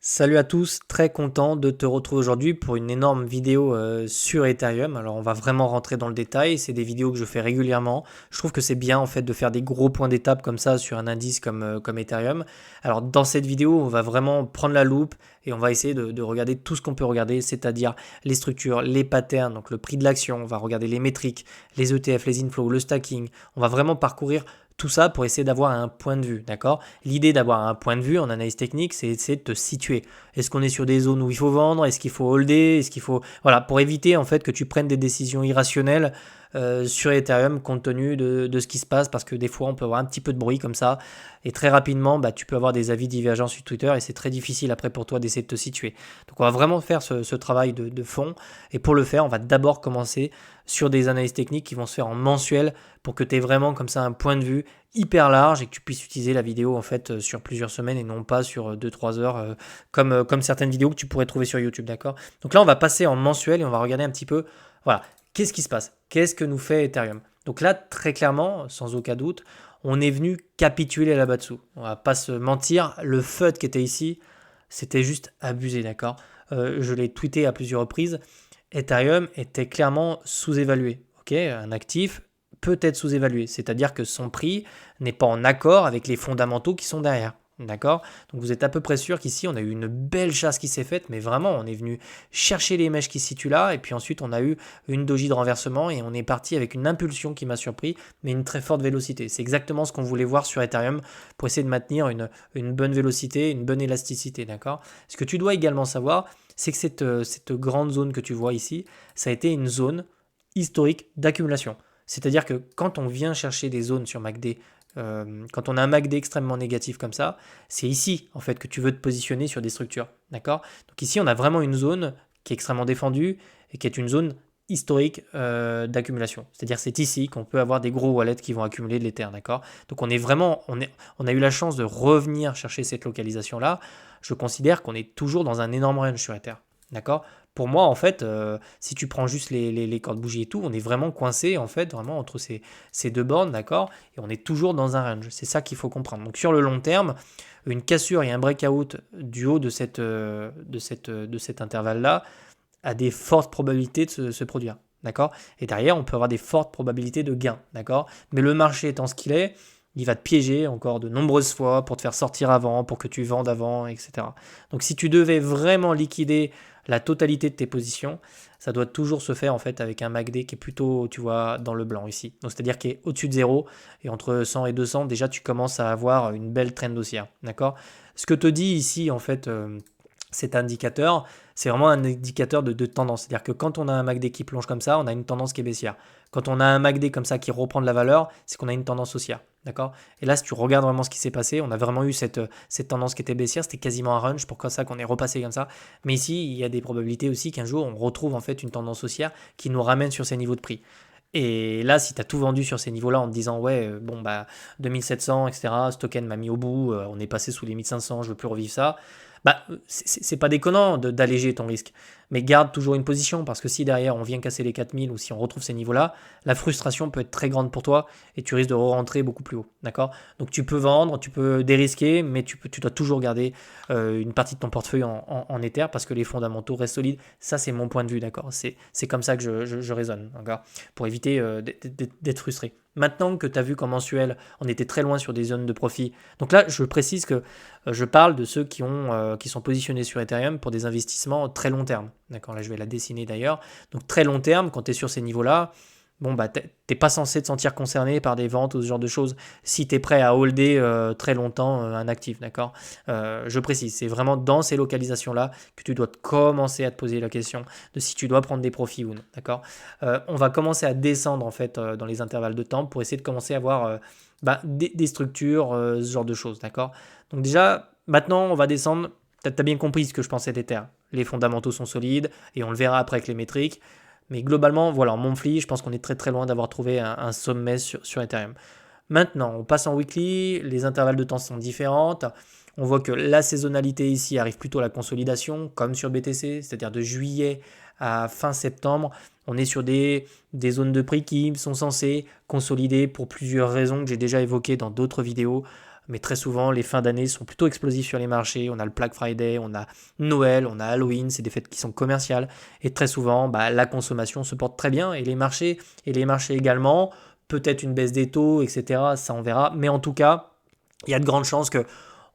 Salut à tous, très content de te retrouver aujourd'hui pour une énorme vidéo sur Ethereum. Alors on va vraiment rentrer dans le détail, c'est des vidéos que je fais régulièrement. Je trouve que c'est bien en fait de faire des gros points d'étape comme ça sur un indice comme Ethereum. Alors dans cette vidéo, on va vraiment prendre la loupe et on va essayer de regarder tout ce qu'on peut regarder, c'est-à-dire les structures, les patterns, donc le prix de l'action, on va regarder les métriques, les ETF, les inflows, le stacking. On va vraiment parcourir tout ça pour essayer d'avoir un point de vue, d'accord? L'idée d'avoir un point de vue en analyse technique, c'est essayer de te situer. Est-ce qu'on est sur des zones où il faut vendre? Est-ce qu'il faut holder? Est-ce qu'il faut... Voilà, pour éviter en fait que tu prennes des décisions irrationnelles sur Ethereum compte tenu de ce qui se passe, parce que des fois on peut avoir un petit peu de bruit comme ça et très rapidement tu peux avoir des avis divergents sur Twitter et c'est très difficile après pour toi d'essayer de te situer. Donc on va vraiment faire ce travail de fond, et pour le faire on va d'abord commencer sur des analyses techniques qui vont se faire en mensuel pour que tu aies vraiment comme ça un point de vue hyper large et que tu puisses utiliser la vidéo en fait sur plusieurs semaines et non pas sur 2-3 heures comme certaines vidéos que tu pourrais trouver sur YouTube, d'accord? Donc là, on va passer en mensuel et on va regarder un petit peu, voilà, qu'est-ce qui se passe? Qu'est-ce que nous fait Ethereum? Donc là, très clairement, sans aucun doute, on est venu capituler là-bas dessous. On va pas se mentir, le FUD qui était ici, c'était juste abusé, d'accord? Je l'ai tweeté à plusieurs reprises. Ethereum était clairement sous-évalué. Ok, un actif peut être sous-évalué, c'est-à-dire que son prix n'est pas en accord avec les fondamentaux qui sont derrière. D'accord? Donc vous êtes à peu près sûr qu'ici on a eu une belle chasse qui s'est faite, mais vraiment on est venu chercher les mèches qui se situent là, et puis ensuite on a eu une doji de renversement et on est parti avec une impulsion qui m'a surpris, mais une très forte vélocité. C'est exactement ce qu'on voulait voir sur Ethereum pour essayer de maintenir une bonne vélocité, une bonne élasticité. D'accord? Ce que tu dois également savoir, c'est que cette grande zone que tu vois ici, ça a été une zone historique d'accumulation. C'est-à-dire que quand on vient chercher des zones sur MACD, quand on a un MACD extrêmement négatif comme ça, c'est ici en fait que tu veux te positionner sur des structures. D'accord? Donc ici, on a vraiment une zone qui est extrêmement défendue et qui est une zone historique d'accumulation. C'est-à-dire c'est ici qu'on peut avoir des gros wallets qui vont accumuler de l'Ether. D'accord? Donc on a eu la chance de revenir chercher cette localisation-là. Je considère qu'on est toujours dans un énorme range sur Ether. D'accord? Pour moi, en fait, si tu prends juste les cordes bougies et tout, on est vraiment coincé, en fait, vraiment entre ces deux bornes, d'accord? Et on est toujours dans un range. C'est ça qu'il faut comprendre. Donc, sur le long terme, une cassure et un breakout du haut de cet intervalle-là a des fortes probabilités de se produire. D'accord? Et derrière, on peut avoir des fortes probabilités de gain. D'accord? Mais le marché étant ce qu'il est, il va te piéger encore de nombreuses fois pour te faire sortir avant, pour que tu vendes avant, etc. Donc si tu devais vraiment liquider la totalité de tes positions, ça doit toujours se faire en fait avec un MACD qui est plutôt, tu vois, dans le blanc ici. Donc c'est-à-dire qui est au-dessus de zéro, et entre 100 et 200, déjà tu commences à avoir une belle trend haussière. D'accord? Ce que te dit ici en fait cet indicateur, c'est vraiment un indicateur de tendance. C'est-à-dire que quand on a un MACD qui plonge comme ça, on a une tendance qui est baissière. Quand on a un MACD comme ça qui reprend de la valeur, c'est qu'on a une tendance haussière. D'accord? Et là, si tu regardes vraiment ce qui s'est passé, on a vraiment eu cette tendance qui était baissière, c'était quasiment un run, c'est pour ça qu'on est repassé comme ça. Mais ici, il y a des probabilités aussi qu'un jour, on retrouve en fait une tendance haussière qui nous ramène sur ces niveaux de prix. Et là, si tu as tout vendu sur ces niveaux-là en te disant, ouais, bon, bah, 2700, etc., ce token m'a mis au bout, on est passé sous les 1500, je veux plus revivre ça, bah, c'est pas déconnant d'alléger ton risque. Mais garde toujours une position, parce que si derrière on vient casser les 4000 ou si on retrouve ces niveaux-là, la frustration peut être très grande pour toi et tu risques de re-rentrer beaucoup plus haut. D'accord? Donc tu peux vendre, tu peux dérisquer, mais tu dois toujours garder une partie de ton portefeuille en Ether, parce que les fondamentaux restent solides. Ça, c'est mon point de vue. D'accord? C'est comme ça que je raisonne. D'accord? Pour éviter d'être frustré. Maintenant que tu as vu qu'en mensuel, on était très loin sur des zones de profit. Donc là, je précise que je parle de ceux qui sont positionnés sur Ethereum pour des investissements très long terme. D'accord, là, je vais la dessiner d'ailleurs. Donc très long terme, quand tu es sur ces niveaux-là, bon, bah, t'es pas censé te sentir concerné par des ventes ou ce genre de choses si tu es prêt à holder très longtemps un actif. D'accord, je précise, c'est vraiment dans ces localisations-là que tu dois commencer à te poser la question de si tu dois prendre des profits ou non. D'accord, on va commencer à descendre en fait dans les intervalles de temps pour essayer de commencer à avoir des structures, ce genre de choses. D'accord, donc déjà, maintenant, on va descendre. Tu as bien compris ce que je pensais d'Ether. Les fondamentaux sont solides et on le verra après avec les métriques. Mais globalement, voilà, en monthly, je pense qu'on est très très loin d'avoir trouvé un sommet sur Ethereum. Maintenant, on passe en weekly, les intervalles de temps sont différentes. On voit que la saisonnalité ici arrive plutôt à la consolidation, comme sur BTC, c'est-à-dire de juillet à fin septembre. On est sur des zones de prix qui sont censées consolider pour plusieurs raisons que j'ai déjà évoquées dans d'autres vidéos. Mais très souvent, les fins d'année sont plutôt explosives sur les marchés. On a le Black Friday, on a Noël, on a Halloween, c'est des fêtes qui sont commerciales. Et très souvent, bah, la consommation se porte très bien. Et les marchés également. Peut-être une baisse des taux, etc. Ça, on verra. Mais en tout cas, il y a de grandes chances que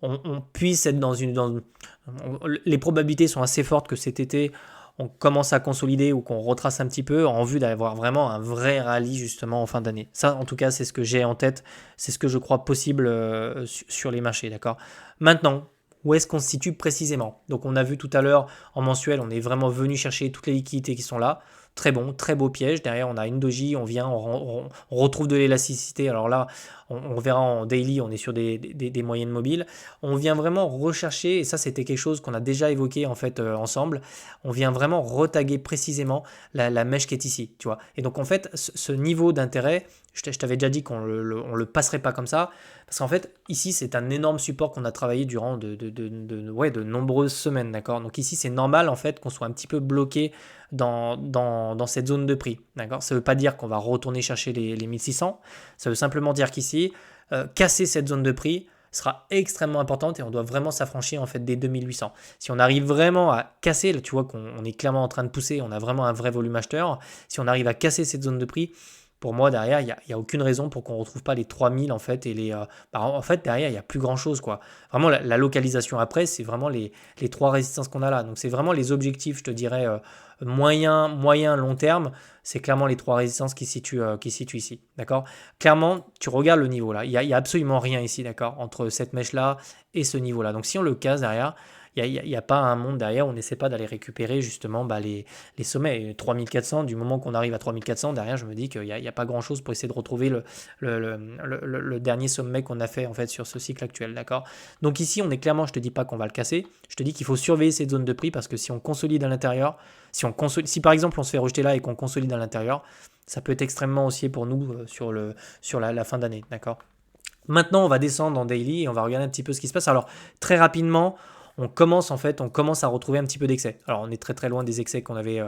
on puisse être les probabilités sont assez fortes que cet été, on commence à consolider ou qu'on retrace un petit peu en vue d'avoir vraiment un vrai rallye justement en fin d'année. Ça, en tout cas, c'est ce que j'ai en tête, c'est ce que je crois possible sur les marchés, d'accord? Maintenant, où est-ce qu'on se situe précisément? Donc, on a vu tout à l'heure en mensuel, on est vraiment venu chercher toutes les liquidités qui sont là. Très bon, très beau piège. Derrière, on a une doji, on vient, on retrouve de l'élasticité. Alors là, on verra en daily, on est sur des moyennes mobiles. On vient vraiment rechercher, et ça c'était quelque chose qu'on a déjà évoqué en fait ensemble, on vient vraiment retaguer précisément la mèche qui est ici, tu vois. Et donc en fait, ce niveau d'intérêt, je t'avais déjà dit qu'on le passerait pas comme ça, parce qu'en fait, ici c'est un énorme support qu'on a travaillé durant de nombreuses semaines, d'accord. Donc ici c'est normal en fait qu'on soit un petit peu bloqué dans cette zone de prix, d'accord. Ça veut pas dire qu'on va retourner chercher les 1600, ça veut simplement dire qu'ici, casser cette zone de prix sera extrêmement importante et on doit vraiment s'affranchir en fait des 2800. Si on arrive vraiment à casser, tu vois qu'on est clairement en train de pousser, on a vraiment un vrai volume acheteur, si on arrive à casser cette zone de prix, pour moi derrière, il y a aucune raison pour qu'on ne retrouve pas les 3000 en fait. En fait, derrière, il n'y a plus grand-chose, quoi. Vraiment, la localisation après, c'est vraiment les trois résistances qu'on a là. Donc c'est vraiment les objectifs, je te dirais, moyen, long terme. C'est clairement les trois résistances qui situent ici, d'accord? Clairement, tu regardes le niveau là, il y a absolument rien ici, d'accord, entre cette mèche-là et ce niveau-là. Donc si on le casse derrière, il y a pas un monde derrière, on n'essaie pas d'aller récupérer justement bah, les sommets. 3400, du moment qu'on arrive à 3400, derrière, je me dis qu'il n'y a pas grand-chose pour essayer de retrouver le dernier sommet qu'on a fait en fait sur ce cycle actuel, d'accord? Donc ici, on est clairement, je te dis pas qu'on va le casser, je te dis qu'il faut surveiller cette zone de prix parce que si on consolide à l'intérieur, si par exemple on se fait rejeter là et qu'on consolide à l'intérieur, ça peut être extrêmement haussier pour nous sur la fin d'année, d'accord? Maintenant, on va descendre en daily et on va regarder un petit peu ce qui se passe. Alors, très rapidement, on commence à retrouver un petit peu d'excès. Alors, on est très très loin des excès qu'on avait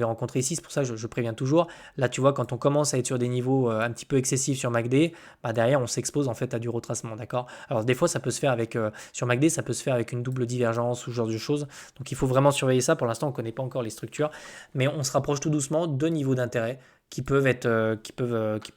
rencontrés ici. C'est pour ça que je préviens toujours. Là, tu vois, quand on commence à être sur des niveaux un petit peu excessifs sur MACD, bah derrière, on s'expose en fait à du retracement, d'accord? Alors, des fois, ça peut se faire sur MACD, ça peut se faire avec une double divergence ou ce genre de choses. Donc, il faut vraiment surveiller ça. Pour l'instant, on ne connaît pas encore les structures, mais on se rapproche tout doucement de niveaux d'intérêt qui peuvent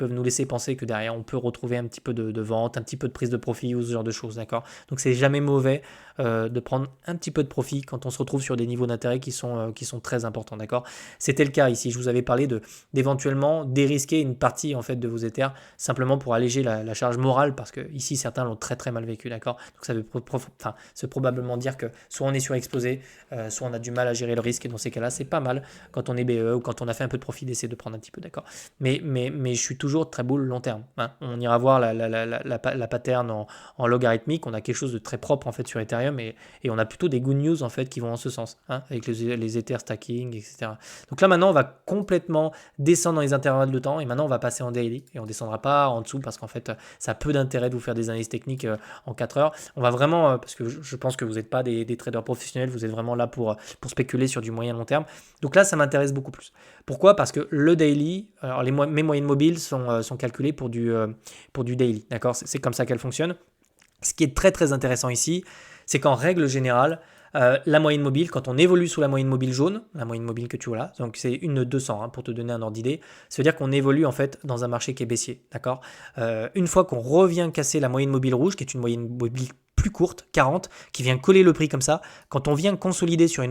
nous laisser penser que derrière on peut retrouver un petit peu de vente, un petit peu de prise de profit ou ce genre de choses, d'accord? Donc c'est jamais mauvais de prendre un petit peu de profit quand on se retrouve sur des niveaux d'intérêt qui sont très importants, d'accord? C'était le cas ici, je vous avais parlé d'éventuellement dérisquer une partie en fait de vos Ethers simplement pour alléger la charge morale parce que ici certains l'ont très très mal vécu, d'accord? Donc ça veut probablement dire que soit on est surexposé, soit on a du mal à gérer le risque et dans ces cas-là c'est pas mal quand on est BE ou quand on a fait un peu de profit d'essayer de prendre un petit peu, d'accord. Mais je suis toujours très bull long terme, hein. On ira voir la pattern en logarithmique, on a quelque chose de très propre en fait sur Ethereum et on a plutôt des good news en fait qui vont en ce sens, hein, avec les Ether stacking, etc. Donc là maintenant on va complètement descendre dans les intervalles de temps et maintenant on va passer en daily et on descendra pas en dessous parce qu'en fait ça a peu d'intérêt de vous faire des analyses techniques en 4 heures. On va vraiment, parce que je pense que vous n'êtes pas des traders professionnels, vous êtes vraiment là pour spéculer sur du moyen long terme. Donc là ça m'intéresse beaucoup plus. Pourquoi? Parce que le daily, alors mes moyennes mobiles sont calculées pour du daily, d'accord? C'est comme ça qu'elles fonctionnent. Ce qui est très très intéressant ici, c'est qu'en règle générale, la moyenne mobile, quand on évolue sous la moyenne mobile jaune, la moyenne mobile que tu vois là, donc c'est une 200 hein, pour te donner un ordre d'idée, ça veut dire qu'on évolue en fait dans un marché qui est baissier, d'accord? Une fois qu'on revient casser la moyenne mobile rouge, qui est une moyenne mobile plus courte, 40, qui vient coller le prix comme ça, quand on vient consolider sur la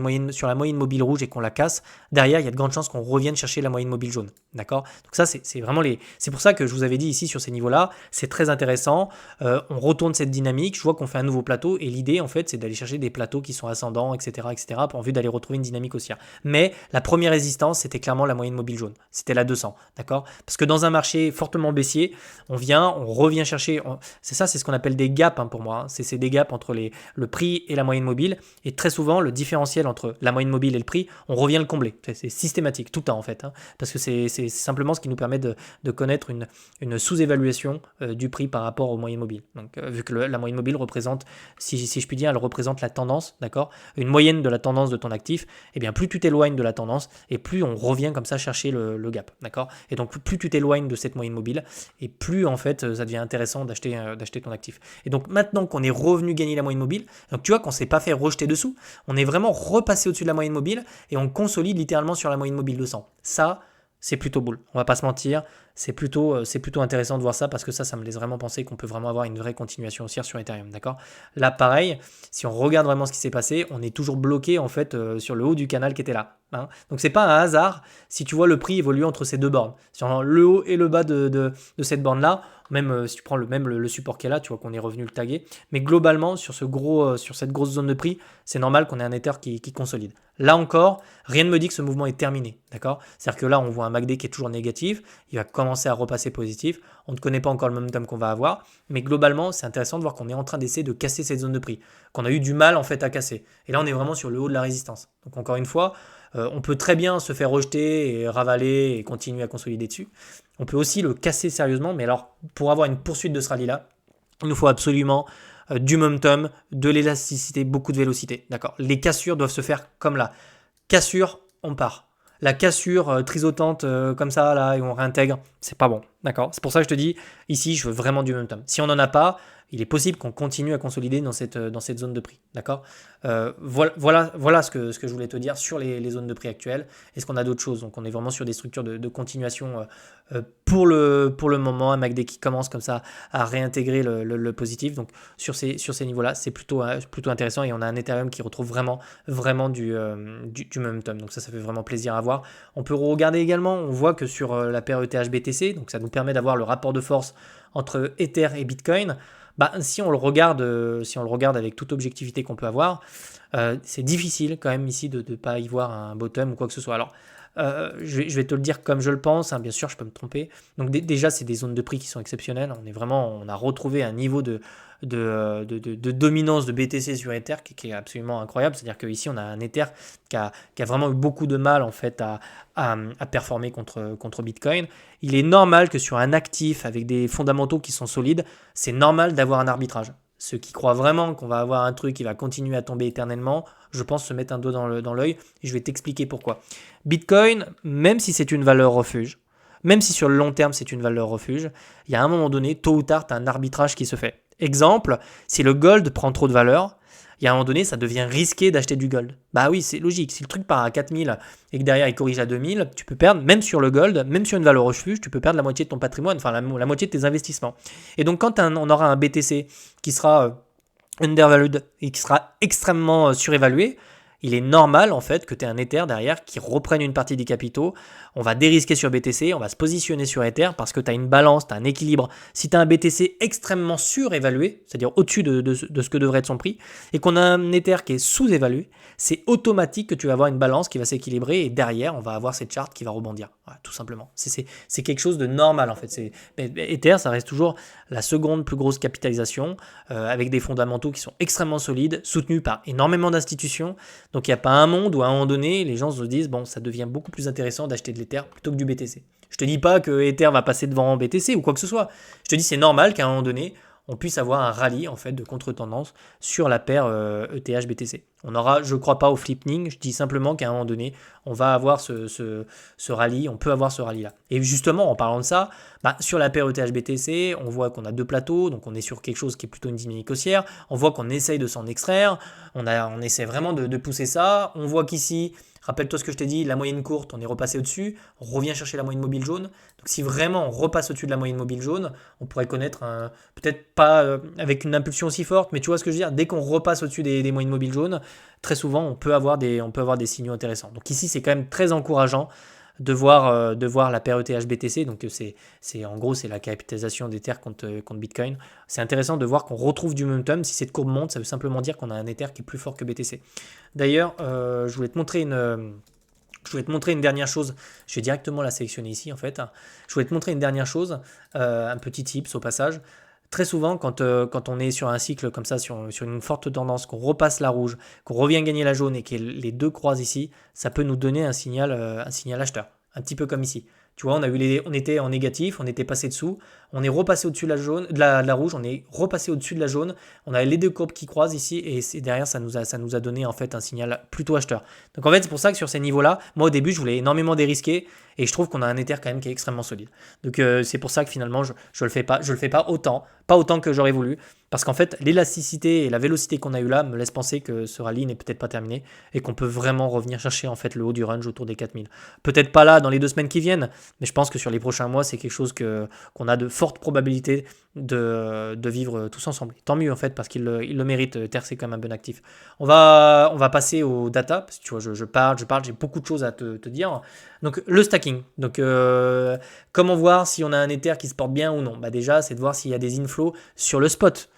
moyenne mobile rouge et qu'on la casse, derrière, il y a de grandes chances qu'on revienne chercher la moyenne mobile jaune, d'accord? Donc ça, c'est vraiment c'est pour ça que je vous avais dit ici sur ces niveaux-là, c'est très intéressant, on retourne cette dynamique, je vois qu'on fait un nouveau plateau, et l'idée, en fait, c'est d'aller chercher des plateaux qui sont ascendants, etc., en vue d'aller retrouver une dynamique haussière. Mais la première résistance, c'était clairement la moyenne mobile jaune, c'était la 200, d'accord? Parce que dans un marché fortement baissier, on revient chercher, c'est ce qu'on appelle des gaps hein, pour moi, hein. C'est des gaps entre le prix et la moyenne mobile. Et très souvent, le différentiel entre la moyenne mobile et le prix, on revient le combler. C'est systématique, tout le temps en fait. Parce que c'est simplement ce qui nous permet de connaître une sous-évaluation du prix par rapport aux moyennes mobiles. Donc, vu que la moyenne mobile représente, si je puis dire, elle représente la tendance, d'accord, une moyenne de la tendance de ton actif, et bien plus tu t'éloignes de la tendance, et plus on revient comme ça chercher le gap, d'accord. Et donc plus tu t'éloignes de cette moyenne mobile, et plus en fait ça devient intéressant d'acheter ton actif. Et donc maintenant qu'on est revenu gagner la moyenne mobile, donc tu vois qu'on s'est pas fait rejeter dessous, on est vraiment repassé au-dessus de la moyenne mobile, et on consolide littéralement sur la moyenne mobile 200. Ça, c'est plutôt boule. On va pas se mentir, c'est plutôt intéressant de voir ça parce que ça me laisse vraiment penser qu'on peut vraiment avoir une vraie continuation haussière sur Ethereum, d'accord. Là, pareil, si on regarde vraiment ce qui s'est passé, on est toujours bloqué en fait sur le haut du canal qui était là. Donc c'est pas un hasard si tu vois le prix évoluer entre ces deux bornes. Sur le haut et le bas de cette borne-là, même si tu prends le support qui est là, tu vois qu'on est revenu le taguer. Mais globalement, sur cette grosse zone de prix, c'est normal qu'on ait un Ether qui consolide. Là encore, rien ne me dit que ce mouvement est terminé, d'accord. C'est-à-dire que là, on voit un MACD qui est toujours négatif, il va commencer à repasser positif. On ne connaît pas encore le momentum qu'on va avoir, mais globalement, c'est intéressant de voir qu'on est en train d'essayer de casser cette zone de prix, qu'on a eu du mal en fait à casser. Et là, on est vraiment sur le haut de la résistance. Donc encore une fois, on peut très bien se faire rejeter et ravaler et continuer à consolider dessus. On peut aussi le casser sérieusement, mais alors pour avoir une poursuite de ce rallye-là, il nous faut absolument du momentum, de l'élasticité, beaucoup de vélocité. D'accord. Les cassures doivent se faire comme là. Cassure, on part. La cassure trisotante comme ça, là, et on réintègre, c'est pas bon. D'accord. C'est pour ça que je te dis, ici, je veux vraiment du momentum. Si on n'en a pas, il est possible qu'on continue à consolider dans cette zone de prix. D'accord. Voilà ce que je voulais te dire sur les zones de prix actuelles. Est-ce qu'on a d'autres choses? Donc, on est vraiment sur des structures de continuation pour le moment. Un MACD qui commence comme ça à réintégrer le positif. Donc, sur ces niveaux-là, c'est plutôt intéressant. Et on a un Ethereum qui retrouve vraiment du momentum. Donc, ça fait vraiment plaisir à voir. On peut regarder également, on voit que sur la paire ETH-BTC, donc ça nous permet d'avoir le rapport de force entre Ether et Bitcoin. Si on le regarde avec toute objectivité qu'on peut avoir, c'est difficile quand même ici de ne pas y voir un bottom ou quoi que ce soit. Alors, je vais te le dire comme je le pense, bien sûr, je peux me tromper. Donc déjà, c'est des zones de prix qui sont exceptionnelles. On a retrouvé un niveau de dominance de BTC sur Ether qui est absolument incroyable. C'est-à-dire qu'ici, on a un Ether qui a vraiment eu beaucoup de mal en fait à performer contre Bitcoin. Il est normal que sur un actif avec des fondamentaux qui sont solides, c'est normal d'avoir un arbitrage. Ceux qui croient vraiment qu'on va avoir un truc qui va continuer à tomber éternellement, je pense se mettre un doigt dans l'œil et je vais t'expliquer pourquoi. Bitcoin, même si c'est une valeur refuge, même si sur le long terme c'est une valeur refuge, il y a un moment donné, tôt ou tard, tu as un arbitrage qui se fait. Exemple, si le gold prend trop de valeur, il y a un moment donné, ça devient risqué d'acheter du gold. Bah oui, c'est logique. Si le truc part à 4000 et que derrière il corrige à 2000, tu peux perdre, même sur le gold, même sur une valeur refuge, tu peux perdre la moitié de ton patrimoine, enfin la moitié de tes investissements. Et donc quand on aura un BTC qui sera undervalued et qui sera extrêmement surévalué, il est normal en fait que tu aies un Ether derrière qui reprenne une partie des capitaux. On va dérisquer sur BTC, on va se positionner sur Ether parce que tu as une balance, tu as un équilibre. Si tu as un BTC extrêmement surévalué, c'est-à-dire au-dessus de ce que devrait être son prix, et qu'on a un Ether qui est sous-évalué, c'est automatique que tu vas avoir une balance qui va s'équilibrer et derrière, on va avoir cette charte qui va rebondir. Voilà, tout simplement. C'est quelque chose de normal en fait. Ether, ça reste toujours la seconde plus grosse capitalisation avec des fondamentaux qui sont extrêmement solides, soutenus par énormément d'institutions. Donc il n'y a pas un monde où à un moment donné, les gens se disent bon, ça devient beaucoup plus intéressant d'acheter de l'Ether plutôt que du BTC. Je te dis pas que Ether va passer devant BTC ou quoi que ce soit. Je te dis c'est normal qu'à un moment donné, on puisse avoir un rallye en fait de contre-tendance sur la paire ETH-BTC. On aura, je ne crois pas au flipping, je dis simplement qu'à un moment donné, on va avoir ce rallye, on peut avoir ce rallye-là. Et justement, en parlant de ça, sur la paire ETH-BTC, on voit qu'on a deux plateaux, donc on est sur quelque chose qui est plutôt une dynamique haussière, on voit qu'on essaye de s'en extraire, on essaie vraiment de pousser ça, on voit qu'ici, rappelle-toi ce que je t'ai dit, la moyenne courte, on est repassé au-dessus, on revient chercher la moyenne mobile jaune. Donc si vraiment on repasse au-dessus de la moyenne mobile jaune, on pourrait connaître peut-être pas avec une impulsion aussi forte, mais tu vois ce que je veux dire, dès qu'on repasse au-dessus des moyennes mobiles jaunes, très souvent on peut avoir des signaux intéressants. Donc ici c'est quand même très encourageant de voir la paire ETH-BTC, donc en gros c'est la capitalisation d'Ether contre Bitcoin. C'est intéressant de voir qu'on retrouve du momentum. Si cette courbe monte, ça veut simplement dire qu'on a un Ether qui est plus fort que BTC. D'ailleurs, je voulais te montrer une dernière chose. Je vais directement la sélectionner ici en fait. Je voulais te montrer une dernière chose, un petit tips au passage. très souvent, quand on est sur un cycle comme ça, sur une forte tendance, qu'on repasse la rouge, qu'on revient gagner la jaune et que les deux croisent ici, ça peut nous donner un signal acheteur. Un petit peu comme ici. Tu vois, on était en négatif, on était passé dessous, on est repassé au-dessus de la jaune, de la rouge, on est repassé au-dessus de la jaune, on a les deux courbes qui croisent ici et derrière ça nous a donné en fait un signal plutôt acheteur. Donc en fait c'est pour ça que sur ces niveaux-là, moi au début je voulais énormément dérisquer et je trouve qu'on a un Ether quand même qui est extrêmement solide. Donc c'est pour ça que finalement je le fais pas autant que j'aurais voulu parce qu'en fait l'élasticité et la vélocité qu'on a eu là me laissent penser que ce rallye n'est peut-être pas terminé et qu'on peut vraiment revenir chercher en fait le haut du range autour des 4000. Peut-être pas là dans les 2 semaines qui viennent, mais je pense que sur les prochains mois c'est quelque chose qu'on a de fortes probabilités de vivre tous ensemble. Tant mieux en fait parce qu'il le mérite. Ether c'est quand même un bon actif. On va passer aux data parce que tu vois je parle, j'ai beaucoup de choses à te dire. Donc le stacking. Donc comment voir si on a un Ether qui se porte bien ou non? Bah déjà c'est de voir s'il y a des inflows sur le spot.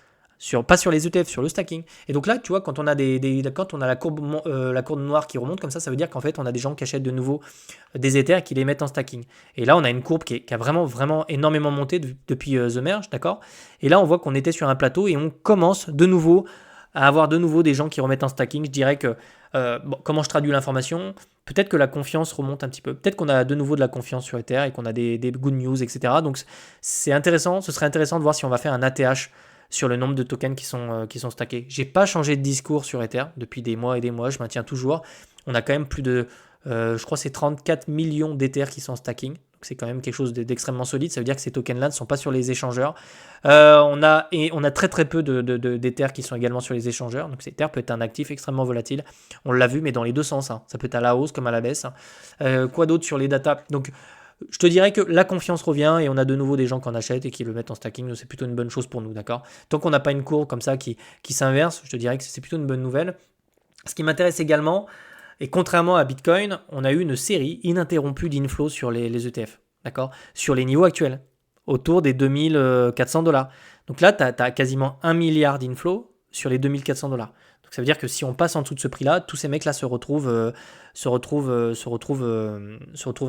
Pas sur les ETF, sur le stacking. Et donc là, tu vois, quand on a, quand on a la courbe noire qui remonte comme ça veut dire qu'en fait, on a des gens qui achètent de nouveau des Ethers et qui les mettent en stacking. Et là, on a une courbe qui a vraiment, vraiment énormément monté depuis The Merge, d'accord? Et là, on voit qu'on était sur un plateau et on commence de nouveau à avoir de nouveau des gens qui remettent en stacking. Je dirais que, comment je traduis l'information? Peut-être que la confiance remonte un petit peu. Peut-être qu'on a de nouveau de la confiance sur Ether et qu'on a des good news, etc. Donc, c'est intéressant. Ce serait intéressant de voir si on va faire un ATH sur le nombre de tokens qui sont stackés. J'ai pas changé de discours sur Ether depuis des mois et des mois, je maintiens toujours. On a quand même plus de, je crois c'est 34 millions d'Ether qui sont en stacking. Donc c'est quand même quelque chose d'extrêmement solide. Ça veut dire que ces tokens-là ne sont pas sur les échangeurs. On a très très peu d'Ether qui sont également sur les échangeurs. Donc Ether peut être un actif extrêmement volatile. On l'a vu, mais dans les deux sens. Hein. Ça peut être à la hausse comme à la baisse. Quoi d'autre sur les datas? Donc je te dirais que la confiance revient et on a de nouveau des gens qui en achètent et qui le mettent en stacking. Donc c'est plutôt une bonne chose pour nous, d'accord? Tant qu'on n'a pas une courbe comme ça qui s'inverse, je te dirais que c'est plutôt une bonne nouvelle. Ce qui m'intéresse également, et contrairement à Bitcoin, on a eu une série ininterrompue d'inflows sur les ETF, d'accord? Sur les niveaux actuels, autour des 2400 $. Donc là, tu as quasiment 1 milliard d'inflows sur les 2400 $. Ça veut dire que si on passe en dessous de ce prix-là, tous ces mecs-là se retrouvent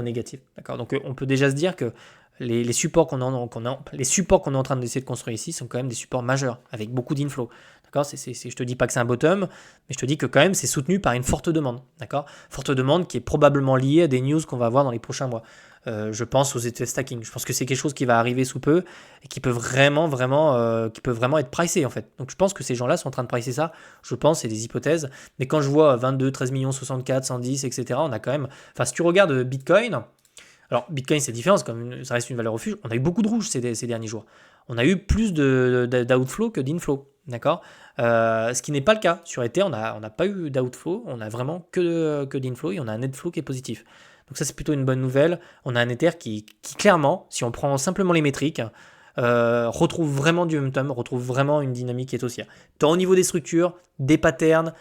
négatifs. D'accord. Donc on peut déjà se dire que les supports qu'on est en train d'essayer de construire ici sont quand même des supports majeurs, avec beaucoup d'inflow. D'accord. Je te dis pas que c'est un bottom, mais je te dis que quand même c'est soutenu par une forte demande. D'accord. Forte demande qui est probablement liée à des news qu'on va avoir dans les prochains mois. Je pense aux ETF stacking. Je pense que c'est quelque chose qui va arriver sous peu et qui peut vraiment être pricé en fait. Donc je pense que ces gens-là sont en train de pricer ça. Je pense, c'est des hypothèses. Mais quand je vois 22, 13 millions, 64, 110, etc., on a quand même. Enfin, si tu regardes Bitcoin, alors Bitcoin c'est différent, ça reste une valeur refuge. On a eu beaucoup de rouge ces derniers jours. On a eu plus d'outflow que d'inflow. D'accord. Ce qui n'est pas le cas. Sur Ether, on n'a pas eu d'outflow. On a vraiment que d'inflow et on a un netflow qui est positif. Donc ça c'est plutôt une bonne nouvelle. On a un Ether qui clairement, si on prend simplement les métriques, retrouve vraiment du momentum, retrouve vraiment une dynamique qui est haussière. Tant au niveau des structures, des patterns,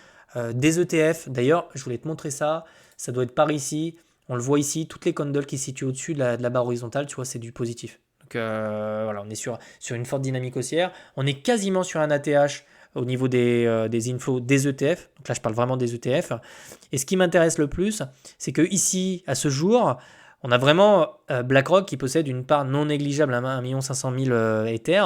des ETF. D'ailleurs, je voulais te montrer ça. Ça doit être par ici. On le voit ici, toutes les candles qui se situent au-dessus de la barre horizontale, tu vois, c'est du positif. Donc voilà, on est sur une forte dynamique haussière. On est quasiment sur un ATH au niveau des inflows des ETF. Donc là, je parle vraiment des ETF. Et ce qui m'intéresse le plus, c'est que ici, à ce jour, on a vraiment BlackRock qui possède une part non négligeable à 1 500 000 Ether,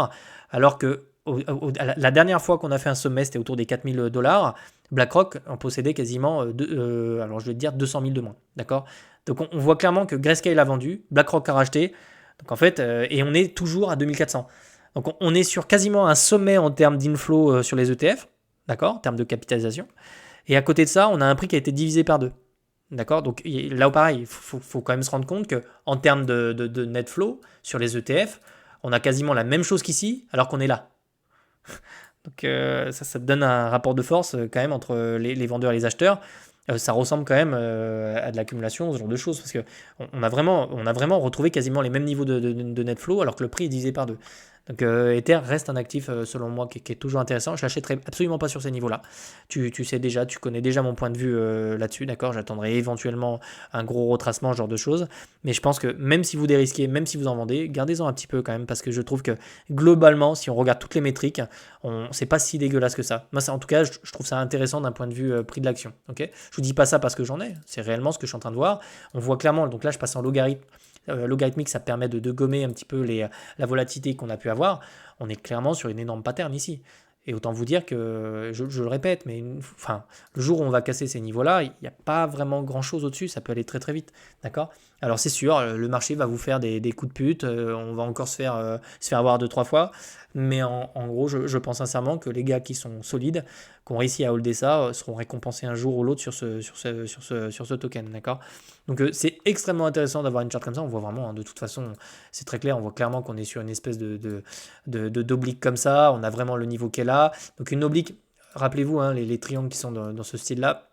alors que la dernière fois qu'on a fait un sommet, c'était autour des 4 000 $. BlackRock en possédait quasiment, alors je vais te dire 200 000 de moins. D'accord. Donc on voit clairement que Grayscale a vendu, BlackRock a racheté. Donc en fait, et on est toujours à 2400. Donc on est sur quasiment un sommet en termes d'inflow sur les ETF, d'accord, en termes de capitalisation. Et à côté de ça, on a un prix qui a été divisé par 2. D'accord. Donc là, pareil, il faut quand même se rendre compte qu'en termes de net flow sur les ETF, on a quasiment la même chose qu'ici, alors qu'on est là. Donc ça te donne un rapport de force quand même entre les vendeurs et les acheteurs. Ça ressemble quand même à de l'accumulation, ce genre de choses, parce qu'on a vraiment retrouvé quasiment les mêmes niveaux de net flow, alors que le prix est divisé par 2. Donc Ether reste un actif, selon moi, qui est toujours intéressant. Je l'achèterai absolument pas sur ces niveaux-là. Tu sais déjà, tu connais déjà mon point de vue là-dessus, d'accord? J'attendrai éventuellement un gros retracement, ce genre de choses. Mais je pense que même si vous dérisquez, même si vous en vendez, gardez-en un petit peu quand même, parce que je trouve que globalement, si on regarde toutes les métriques, c'est pas si dégueulasse que ça. Moi, en tout cas, je trouve ça intéressant d'un point de vue prix de l'action. Okay, je vous dis pas ça parce que j'en ai, c'est réellement ce que je suis en train de voir. On voit clairement, donc là, je passe en logarithme. logarithmique, ça permet de gommer un petit peu la volatilité qu'on a pu avoir. On est clairement sur une énorme pattern ici. Et autant vous dire que, je le répète, mais enfin, le jour où on va casser ces niveaux-là, il n'y a pas vraiment grand-chose au-dessus, ça peut aller très très vite, d'accord? Alors c'est sûr, le marché va vous faire des coups de pute, on va encore se faire avoir deux, trois fois, mais en gros, je pense sincèrement que les gars qui sont solides, qui ont réussi à holder ça, seront récompensés un jour ou l'autre sur ce token, d'accord? Donc c'est extrêmement intéressant d'avoir une charte comme ça, on voit vraiment, hein, de toute façon, c'est très clair, on voit clairement qu'on est sur une espèce d'oblique comme ça, on a vraiment le niveau qu'elle a. Donc une oblique, rappelez-vous, hein, les triangles qui sont dans ce style-là,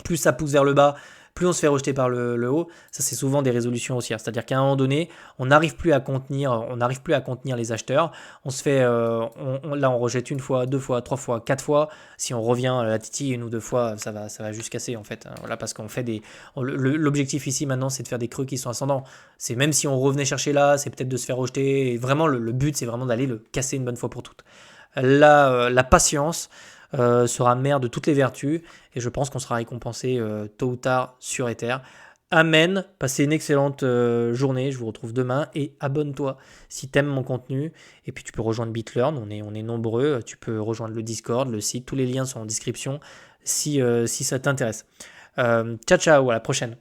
plus ça pousse vers le bas, plus on se fait rejeter par le haut. Ça, c'est souvent des résolutions haussières. C'est-à-dire qu'à un moment donné, on n'arrive plus à contenir les acheteurs. On se fait, là, on rejette une fois, deux fois, trois fois, quatre fois. Si on revient à la titille une ou deux fois, ça va juste casser en fait. Voilà, parce qu'on fait l'objectif ici maintenant, c'est de faire des creux qui sont ascendants. C'est même si on revenait chercher là, c'est peut-être de se faire rejeter. Et vraiment, le but, c'est vraiment d'aller le casser une bonne fois pour toutes. La patience sera mère de toutes les vertus et je pense qu'on sera récompensé tôt ou tard sur Ether. Amen, passez une excellente journée, je vous retrouve demain et abonne-toi si t'aimes mon contenu et puis tu peux rejoindre BitLearn, on est nombreux, tu peux rejoindre le Discord, le site, tous les liens sont en description si ça t'intéresse. Ciao ciao, à la prochaine.